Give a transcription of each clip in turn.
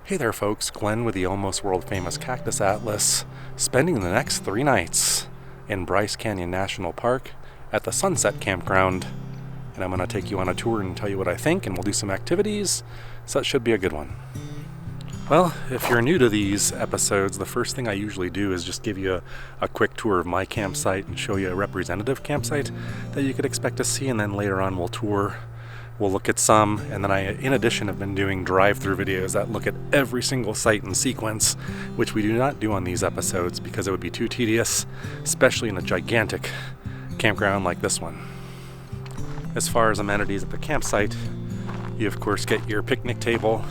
Hey there folks, Glenn with the almost world famous Cactus Atlas, spending the next 3 nights in Bryce Canyon National Park at the Sunset Campground. And I'm going to take you on a tour and tell you what I think, and we'll do some activities, so it should be a good one. Well, if you're new to these episodes, the first thing I usually do is just give you a quick tour of my campsite and show you a representative campsite that you could expect to see, and then later on we'll look at some, and then I, in addition, have been doing drive-through videos that look at every single site in sequence, which we do not do on these episodes because it would be too tedious, especially in a gigantic campground like this one. As far as amenities at the campsite, you of course get your picnic table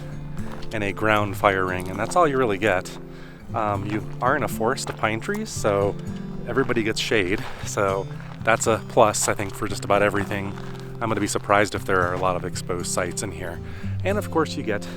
and a ground fire ring, and that's all you really get. You are in a forest of pine trees, so everybody gets shade, so that's a plus, I think, for just about everything. I'm going to be surprised if there are a lot of exposed sites in here. And of course you get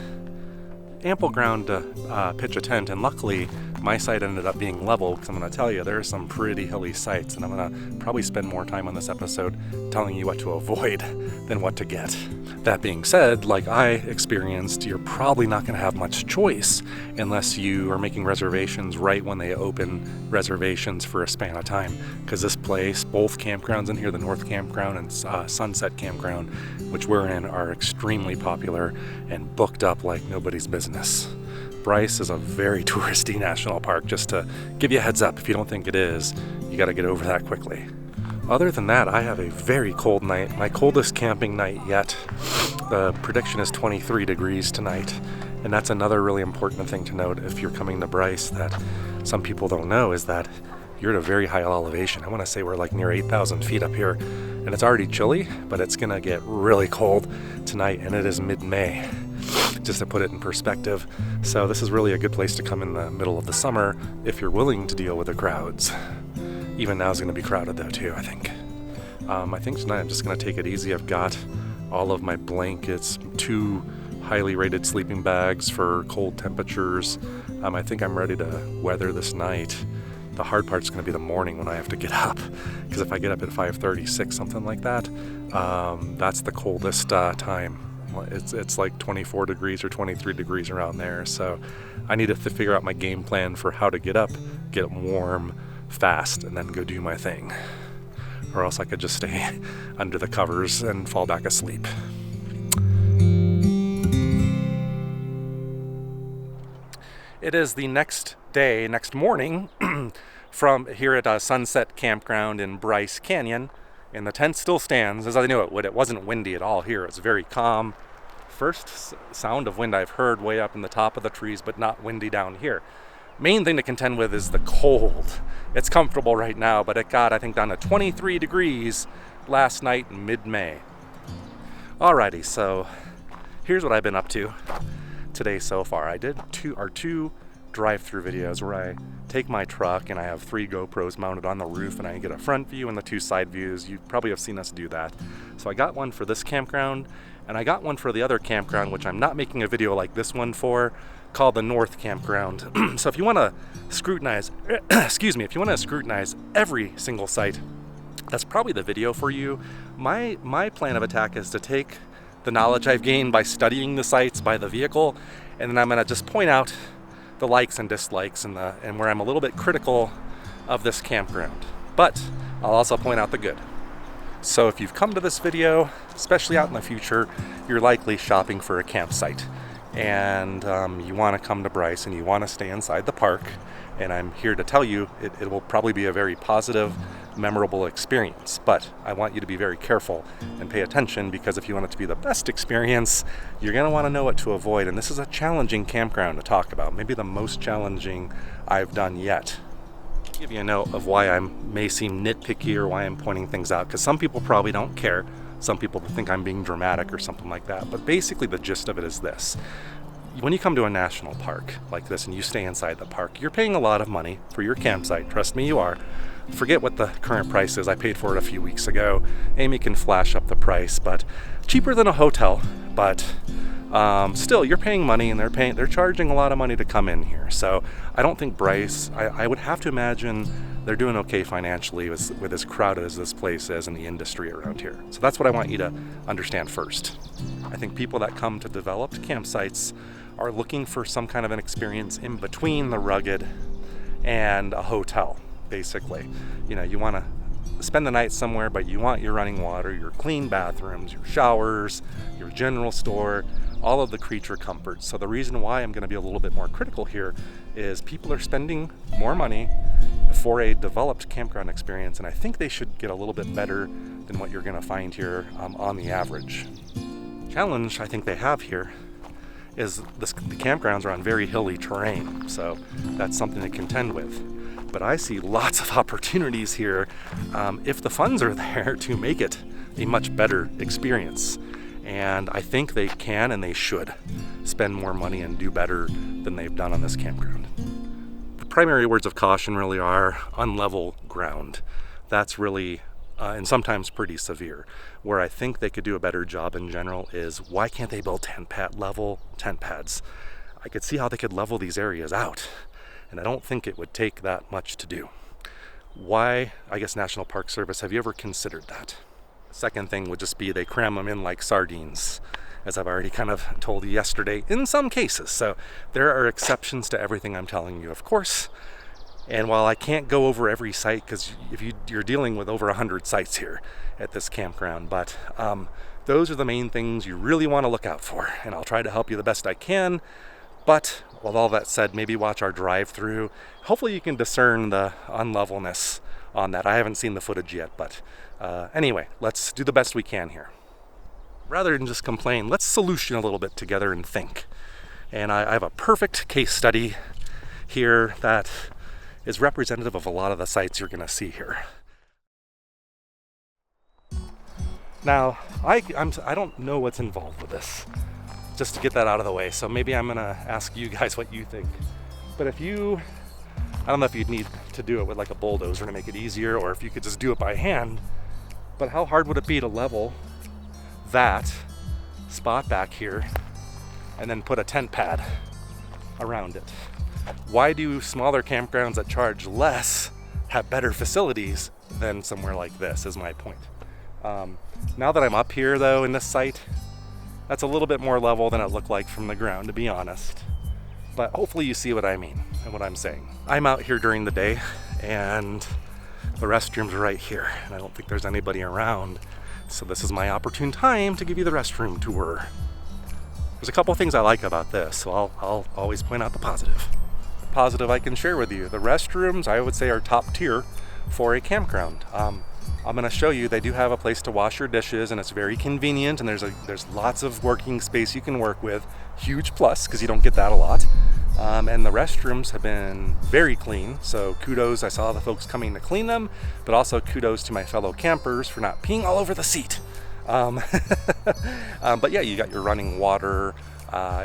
ample ground to pitch a tent, and luckily my site ended up being level, because I'm going to tell you there are some pretty hilly sites, and I'm going to probably spend more time on this episode telling you what to avoid than what to get. That being said, like I experienced, you're probably not going to have much choice unless you are making reservations right when they open reservations for a span of time, because this place, both campgrounds in here, the North Campground and Sunset Campground, which we're in, are extremely popular and booked up like nobody's business. Bryce is a very touristy national park, just to give you a heads up. If you don't think it is, you got to get over that quickly. Other than that, I have a very cold night, my coldest camping night yet. The prediction is 23 degrees tonight, and that's another really important thing to note if you're coming to Bryce that some people don't know, is that you're at a very high elevation. I want to say we're like near 8,000 feet up here, and it's already chilly, but it's going to get really cold tonight, and it is mid-May, just to put it in perspective. So this is really a good place to come in the middle of the summer if you're willing to deal with the crowds. Even now is going to be crowded though too, I think. I think tonight I'm just going to take it easy. I've got all of my blankets, 2 highly rated sleeping bags for cold temperatures. I think I'm ready to weather this night. The hard part's going to be the morning when I have to get up, because if I get up at 5:36, something like that, that's the coldest time. It's like 24 degrees or 23 degrees around there. So I need to figure out my game plan for how to get up, get warm fast, and then go do my thing. Or else I could just stay under the covers and fall back asleep. It is the next morning from here at Sunset Campground in Bryce Canyon, and the tent still stands as I knew it would. It wasn't windy at all here. It's very calm. First sound of wind I've heard way up in the top of the trees, but not windy down here. Main thing to contend with is the cold. It's comfortable right now, but it got, I think, down to 23 degrees last night in mid-May. Alrighty, so here's what I've been up to today so far. I did two drive-through videos where I take my truck and I have 3 GoPros mounted on the roof, and I get a front view and the 2 side views. You probably have seen us do that. So I got one for this campground, and I got one for the other campground, which I'm not making a video like this one for, called the North Campground. So if you want to scrutinize, if you want to scrutinize every single site, that's probably the video for you. My plan of attack is to take the knowledge I've gained by studying the sites by the vehicle, and then I'm going to just point out the likes and dislikes and where I'm a little bit critical of this campground. But I'll also point out the good. So if you've come to this video, especially out in the future, you're likely shopping for a campsite, and you want to come to Bryce and you want to stay inside the park, and I'm here to tell you it will probably be a very positive, memorable experience. But I want you to be very careful and pay attention, because if you want it to be the best experience, you're going to want to know what to avoid. And this is a challenging campground to talk about, maybe the most challenging I've done yet. I'll give you a note of why I may seem nitpicky or why I'm pointing things out, because some people probably don't care. Some people think I'm being dramatic or something like that. But basically the gist of it is this. When you come to a national park like this and you stay inside the park, you're paying a lot of money for your campsite. Trust me, you are. Forget what the current price is. I paid for it a few weeks ago. Amy can flash up the price, but cheaper than a hotel. But still, you're paying money, and they're charging a lot of money to come in here. So I don't think Bryce, I would have to imagine they're doing okay financially with as crowded as this place is in the industry around here. So that's what I want you to understand first. I think people that come to developed campsites are looking for some kind of an experience in between the rugged and a hotel, basically. You know, you want to spend the night somewhere, but you want your running water, your clean bathrooms, your showers, your general store, all of the creature comforts. So the reason why I'm going to be a little bit more critical here is people are spending more money for a developed campground experience, and I think they should get a little bit better than what you're going to find here on the average. Challenge I think they have here is the campgrounds are on very hilly terrain, so that's something to contend with. But I see lots of opportunities here if the funds are there to make it a much better experience. And I think they can and they should spend more money and do better than they've done on this campground. The primary words of caution really are unlevel ground. That's really, and sometimes pretty severe. Where I think they could do a better job in general is, why can't they build level tent pads? I could see how they could level these areas out, and I don't think it would take that much to do. Why, I guess National Park Service, have you ever considered that? Second thing would just be they cram them in like sardines, as I've already kind of told you yesterday, in some cases. So there are exceptions to everything I'm telling you, of course. And while I can't go over every site, because you're dealing with over 100 sites here at this campground, but those are the main things you really want to look out for. And I'll try to help you the best I can. But with all that said, maybe watch our drive-through. Hopefully you can discern the unlevelness on that. I haven't seen the footage yet, but anyway, let's do the best we can here. Rather than just complain, let's solution a little bit together and think. And I have a perfect case study here that is representative of a lot of the sites you're going to see here. Now, I don't know what's involved with this, just to get that out of the way. So maybe I'm going to ask you guys what you think. But I don't know if you'd need to do it with like a bulldozer to make it easier, or if you could just do it by hand. But how hard would it be to level that spot back here and then put a tent pad around it? Why do smaller campgrounds that charge less have better facilities than somewhere like this, is my point. Now that I'm up here though in this site, that's a little bit more level than it looked like from the ground, to be honest. But hopefully you see what I mean and what I'm saying. I'm out here during the day and the restrooms are right here, and I don't think there's anybody around. So this is my opportune time to give you the restroom tour. There's a couple things I like about this, so I'll always point out the positive. The positive I can share with you. The restrooms, I would say, are top tier for a campground. I'm going to show you, they do have a place to wash your dishes, and it's very convenient, and there's lots of working space you can work with. Huge plus, because you don't get that a lot. And the restrooms have been very clean, so kudos. I saw the folks coming to clean them, but also kudos to my fellow campers for not peeing all over the seat. But yeah, you got your running water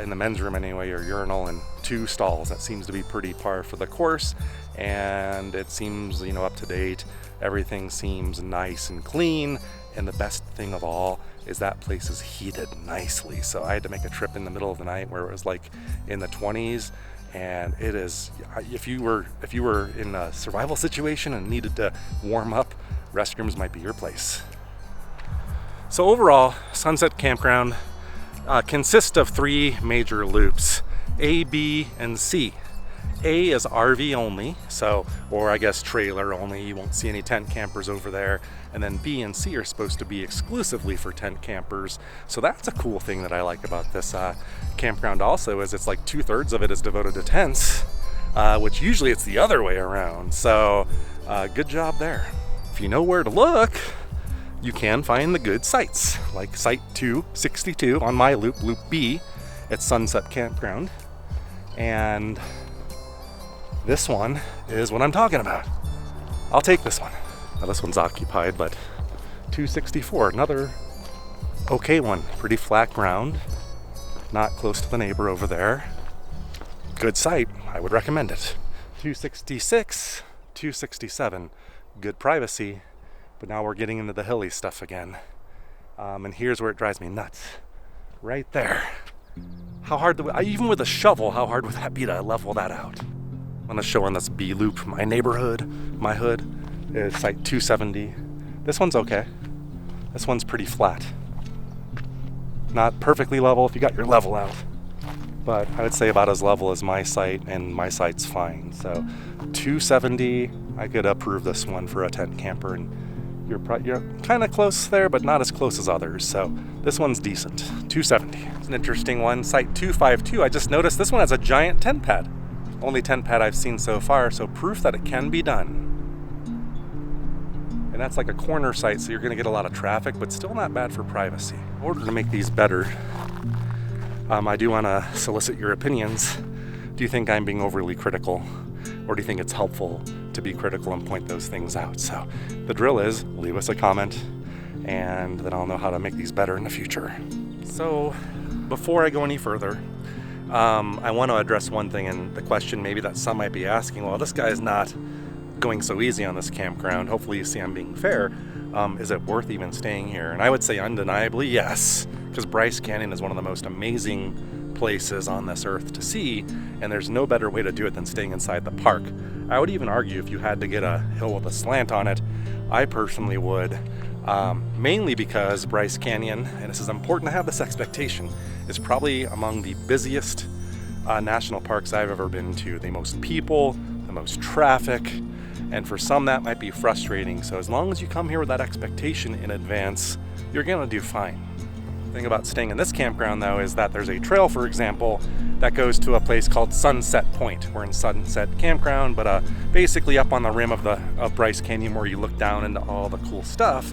in the men's room anyway, your urinal, and 2 stalls. That seems to be pretty par for the course, and it seems, up to date. Everything seems nice and clean, and the best thing of all is that place is heated nicely. So I had to make a trip in the middle of the night where it was like in the 20s, and it is, if you were in a survival situation and needed to warm up, restrooms might be your place. So overall, Sunset Campground consists of 3 major loops: A, B, and C. A is RV only, or I guess trailer only. You won't see any tent campers over there. And then B and C are supposed to be exclusively for tent campers. So that's a cool thing that I like about this campground also, is it's like 2/3 of it is devoted to tents, which usually it's the other way around. So good job there. If you know where to look, you can find the good sites, like Site 262 on my loop, Loop B, at Sunset Campground. And this one is what I'm talking about. I'll take this one. Now this one's occupied, but 264, another okay one. Pretty flat ground, not close to the neighbor over there. Good site, I would recommend it. 266, 267, good privacy, but now we're getting into the hilly stuff again. And here's where it drives me nuts. Right there. How hard, even with a shovel, how hard would that be to level that out? I'm going to show on this B loop my neighborhood. My hood is Site 270. This one's okay. This one's pretty flat. Not perfectly level if you got your level out. but I would say about as level as my site, and my site's fine. So 270, I could approve this one for a tent camper, and you're kind of close there, but not as close as others. So this one's decent. 270. It's an interesting one. Site 252, I just noticed this one has a giant tent pad. Only tent pad I've seen so far, so proof that it can be done. And that's like a corner site, so you're gonna get a lot of traffic, but still not bad for privacy. In order to make these better, I do wanna solicit your opinions. Do you think I'm being overly critical? Or do you think it's helpful to be critical and point those things out? So the drill is, leave us a comment, and then I'll know how to make these better in the future. So before I go any further, I want to address one thing, and the question maybe that some might be asking, well, this guy's not going so easy on this campground. Hopefully you see I'm being fair. Is it worth even staying here? And I would say undeniably yes, because Bryce Canyon is one of the most amazing places on this earth to see, and there's no better way to do it than staying inside the park. I would even argue if you had to get a hill with a slant on it, I personally would, mainly because Bryce Canyon, and this is important to have this expectation, is probably among the busiest national parks I've ever been to. The most people, the most traffic, and for some that might be frustrating. So as long as you come here with that expectation in advance, you're gonna do fine. The thing about staying in this campground though is that there's a trail, for example, that goes to a place called Sunset Point. We're in Sunset Campground, but basically up on the rim of Bryce Canyon where you look down into all the cool stuff,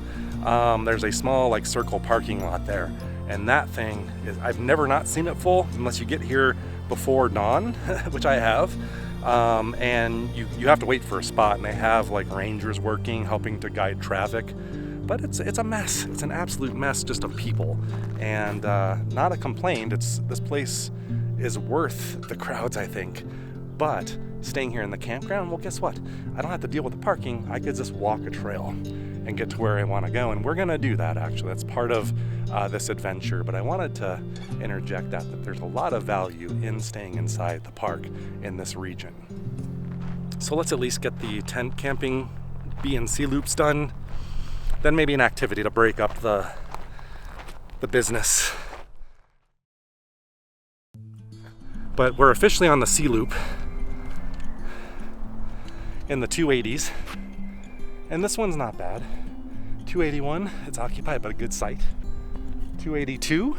there's a small like circle parking lot there. And that thing is, I've never not seen it full unless you get here before dawn, which I have. And you have to wait for a spot, and they have like rangers working, helping to guide traffic. But it's a mess. It's an absolute mess just of people. And not a complaint. This place is worth the crowds, I think. But staying here in the campground, well, guess what? I don't have to deal with the parking. I could just walk a trail and get to where I want to go. And we're going to do that, actually. That's part of this adventure. But I wanted to interject that there's a lot of value in staying inside the park in this region. So let's at least get the tent camping B&C loops done. Then maybe an activity to break up the business. But we're officially on the C loop in the 280s. And this one's not bad. 281, it's occupied, but a good site. 282.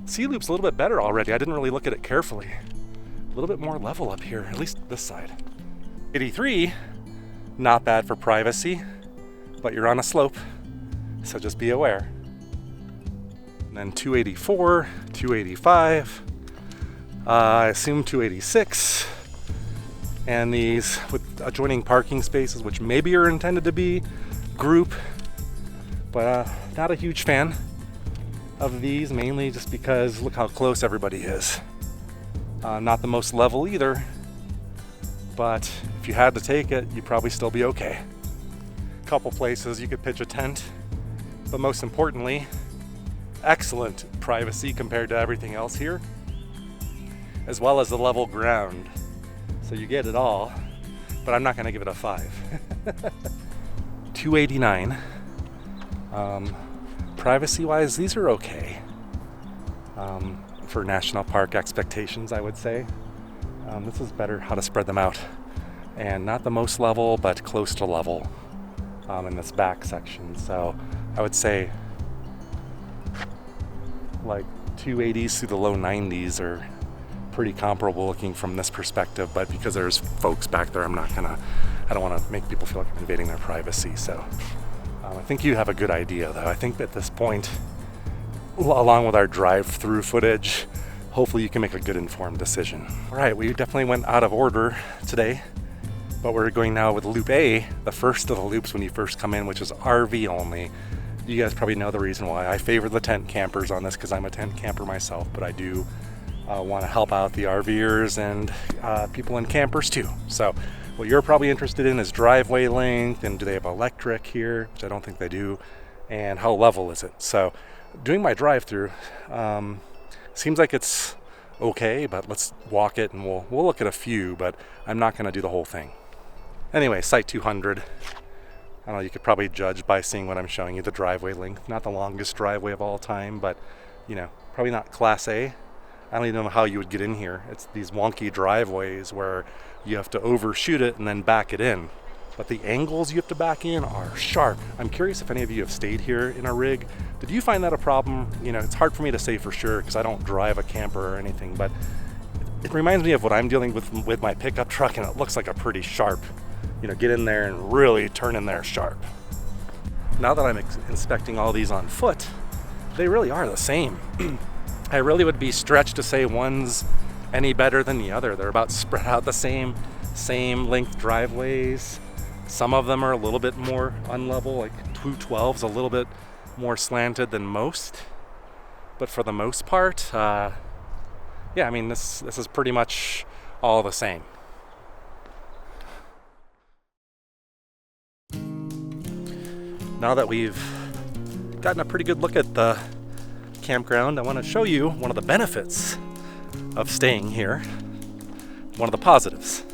C loop's a little bit better already. I didn't really look at it carefully. A little bit more level up here, at least this side. 83, not bad for privacy, but you're on a slope, so just be aware. And then 284, 285, I assume 286. And these with adjoining parking spaces, which maybe are intended to be group, but not a huge fan of these, mainly just because look how close everybody is. Not the most level either, but if you had to take it, you'd probably still be okay. A couple places you could pitch a tent, but most importantly, excellent privacy compared to everything else here, as well as the level ground. So you get it all, but I'm not gonna give it a 5. 289. Privacy-wise, these are okay. For national park expectations, I would say. This is better how to spread them out. And not the most level, but close to level in this back section. So I would say like 280s through the low 90s are pretty comparable looking from this perspective, but because there's folks back there, I don't want to make people feel like I'm invading their privacy. So I think you have a good idea though. I think at this point, along with our drive-through footage, hopefully you can make a good informed decision. All right, we definitely went out of order today, but we're going now with Loop A, the first of the loops when you first come in, which is RV only. You guys probably know the reason why I favor the tent campers on this, because I'm a tent camper myself, but I do want to help out the RVers and people in campers too. So what you're probably interested in is driveway length, and do they have electric here, which I don't think they do, and how level is it? So doing my drive-through seems like it's okay, but let's walk it and we'll look at a few, but I'm not going to do the whole thing. Anyway, site 200. I don't know, you could probably judge by seeing what I'm showing you, the driveway length. Not the longest driveway of all time, but you know, probably not class A, I don't even know how you would get in here. It's these wonky driveways where you have to overshoot it and then back it in. But the angles you have to back in are sharp. I'm curious if any of you have stayed here in a rig. Did you find that a problem? You know, it's hard for me to say for sure because I don't drive a camper or anything, but it reminds me of what I'm dealing with my pickup truck, and it looks like a pretty sharp, you know, get in there and really turn in there sharp. Now that I'm inspecting all these on foot, they really are the same. I really would be stretched to say one's any better than the other. They're about spread out the same length driveways. Some of them are a little bit more unlevel, like 212's a little bit more slanted than most. But for the most part, yeah, I mean, this is pretty much all the same. Now that we've gotten a pretty good look at the campground, I want to show you one of the benefits of staying here, one of the positives,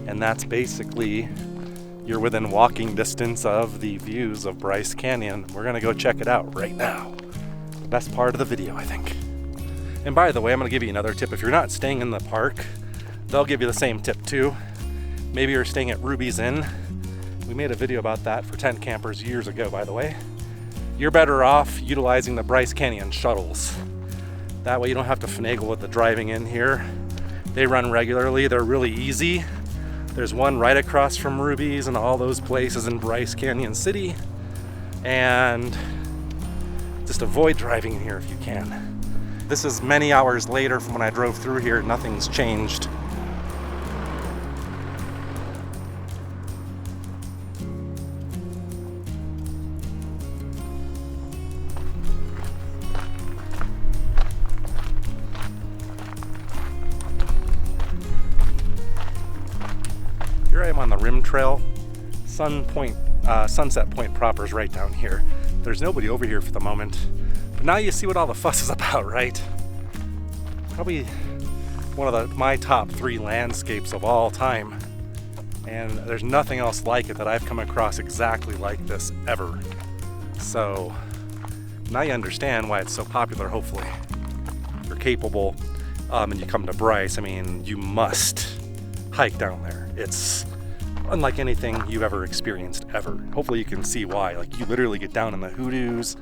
and that's basically you're within walking distance of the views of Bryce Canyon. We're gonna go check it out right now. The best part of the video, I think. And by the way, I'm gonna give you another tip. If you're not staying in the park, they'll give you the same tip too. Maybe you're staying at Ruby's Inn. We made a video about that for tent campers years ago, by the way. You're better off utilizing the Bryce Canyon shuttles. That way you don't have to finagle with the driving in here. They run regularly, they're really easy. There's one right across from Ruby's and all those places in Bryce Canyon City. And just avoid driving in here if you can. This is many hours later from when I drove through here. Nothing's changed. Here I am on the rim trail. Sunset Point proper is right down here. There's nobody over here for the moment. But now you see what all the fuss is about, right? Probably one of my top 3 landscapes of all time. And there's nothing else like it that I've come across exactly like this ever. So now you understand why it's so popular, hopefully. If you're capable and you come to Bryce, I mean, you must hike down there. It's unlike anything you've ever experienced ever. Hopefully you can see why. Like, you literally get down in the hoodoos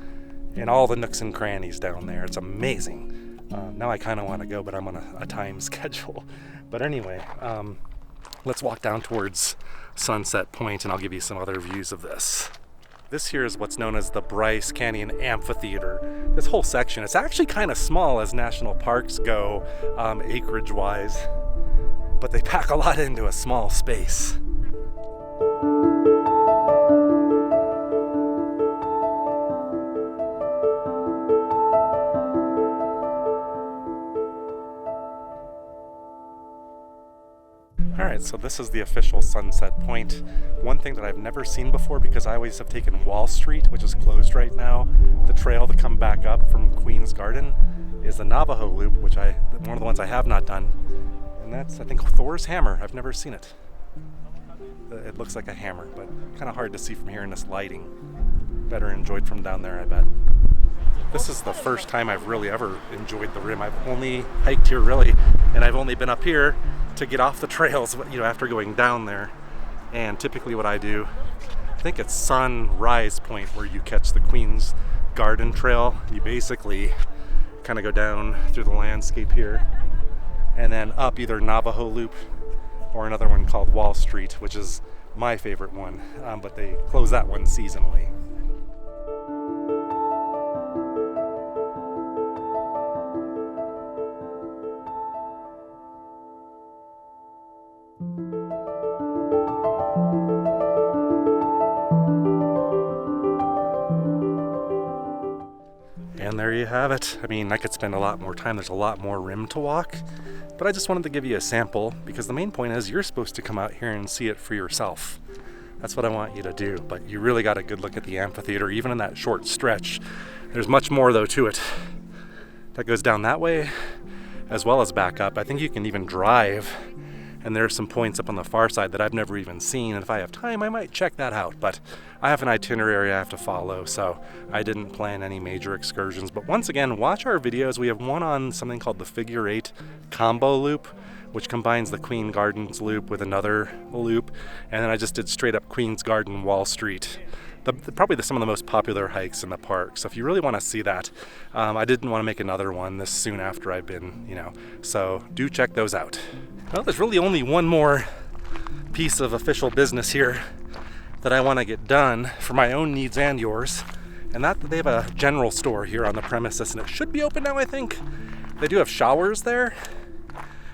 and all the nooks and crannies down there. It's amazing. Now I kind of want to go, but I'm on a time schedule. But anyway, let's walk down towards Sunset Point and I'll give you some other views of this. This here is what's known as the Bryce Canyon Amphitheater. This whole section, it's actually kind of small as national parks go, acreage-wise, but they pack a lot into a small space. Alright, so this is the official Sunset Point. One thing that I've never seen before, because I always have taken Wall Street, which is closed right now, the trail to come back up from Queen's Garden, is the Navajo Loop, which one of the ones I have not done. And that's, I think, Thor's hammer. I've never seen it. It looks like a hammer, but kind of hard to see from here in this lighting. Better enjoyed from down there, I bet. This is the first time I've really ever enjoyed the rim. I've only hiked here really, and I've only been up here to get off the trails, you know, after going down there. And typically what I do, I think it's Sunrise Point where you catch the Queen's Garden Trail. You basically kind of go down through the landscape here and then up either Navajo Loop or another one called Wall Street, which is my favorite one, but they close that one seasonally. And there you have it. I mean, I could spend a lot more time. There's a lot more rim to walk, but I just wanted to give you a sample because the main point is you're supposed to come out here and see it for yourself. That's what I want you to do, but you really got a good look at the amphitheater, even in that short stretch. There's much more though to it. That goes down that way as well as back up. I think you can even drive and there are some points up on the far side that I've never even seen, and if I have time I might check that out, but I have an itinerary I have to follow, so I didn't plan any major excursions. But once again, watch our videos. We have one on something called the Figure 8 combo loop, which combines the Queen Gardens loop with another loop, and then I just did straight up Queen's Garden Wall Street. Probably some of the most popular hikes in the park. So if you really want to see that, I didn't want to make another one this soon after I've been, so do check those out. Well, there's really only one more piece of official business here that I want to get done for my own needs and yours, and that they have a general store here on the premises, and it should be open now, I think. They do have showers there,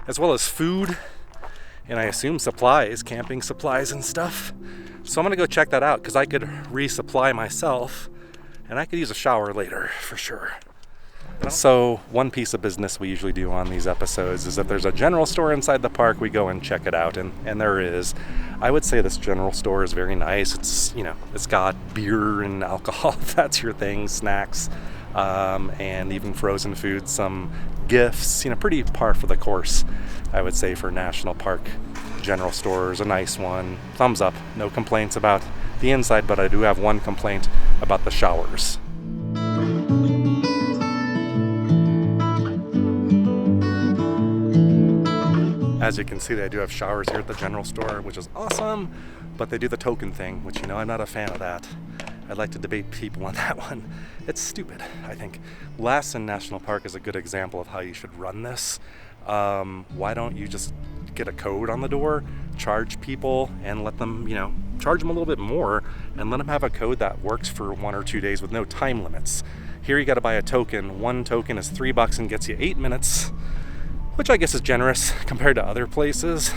as well as food, and I assume supplies, camping supplies and stuff. So I'm gonna go check that out because I could resupply myself and I could use a shower later for sure. So one piece of business we usually do on these episodes is if there's a general store inside the park, we go and check it out, and there is. I would say this general store is very nice. It's, it's got beer and alcohol, if that's your thing, snacks, and even frozen food, some gifts, pretty par for the course, I would say, for National Park general stores. A nice one. Thumbs up. No complaints about the inside, but I do have one complaint about the showers. As you can see, they do have showers here at the general store, which is awesome, but they do the token thing, which, I'm not a fan of that. I'd like to debate people on that one. It's stupid, I think. Lassen National Park is a good example of how you should run this. Why don't you just get a code on the door, charge people, and let them, charge them a little bit more, and let them have a code that works for 1 or 2 days with no time limits. Here you got to buy a token. One token is $3 and gets you 8 minutes, which I guess is generous compared to other places.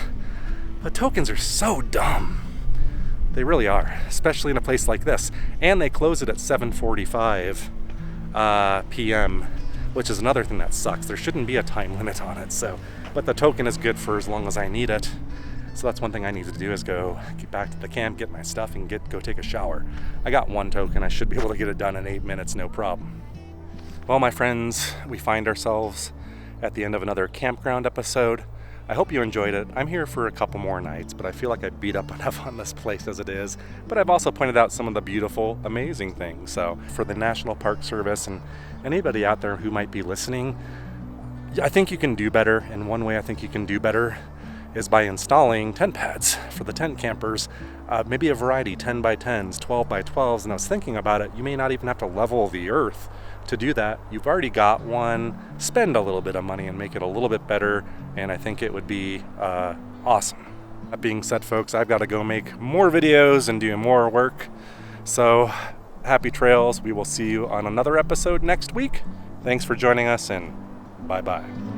But tokens are so dumb. They really are, especially in a place like this. And they close it at 7:45 p.m., which is another thing that sucks. There shouldn't be a time limit on it. But the token is good for as long as I need it. So that's one thing I need to do, is go get back to the camp, get my stuff, and go take a shower. I got one token. I should be able to get it done in 8 minutes, no problem. Well, my friends, we find ourselves at the end of another campground episode. I hope you enjoyed it. I'm here for a couple more nights, but I feel like I beat up enough on this place as it is. But I've also pointed out some of the beautiful, amazing things. So for the National Park Service and anybody out there who might be listening, I think you can do better. And one way I think you can do better is by installing tent pads for the tent campers. Maybe a variety, 10 by 10s, 12 by 12s. And I was thinking about it, you may not even have to level the earth to do that. You've already got one. Spend a little bit of money and make it a little bit better, and I think it would be awesome. That being said, folks, I've got to go make more videos and do more work. So happy trails. We will see you on another episode next week. Thanks for joining us, and bye-bye.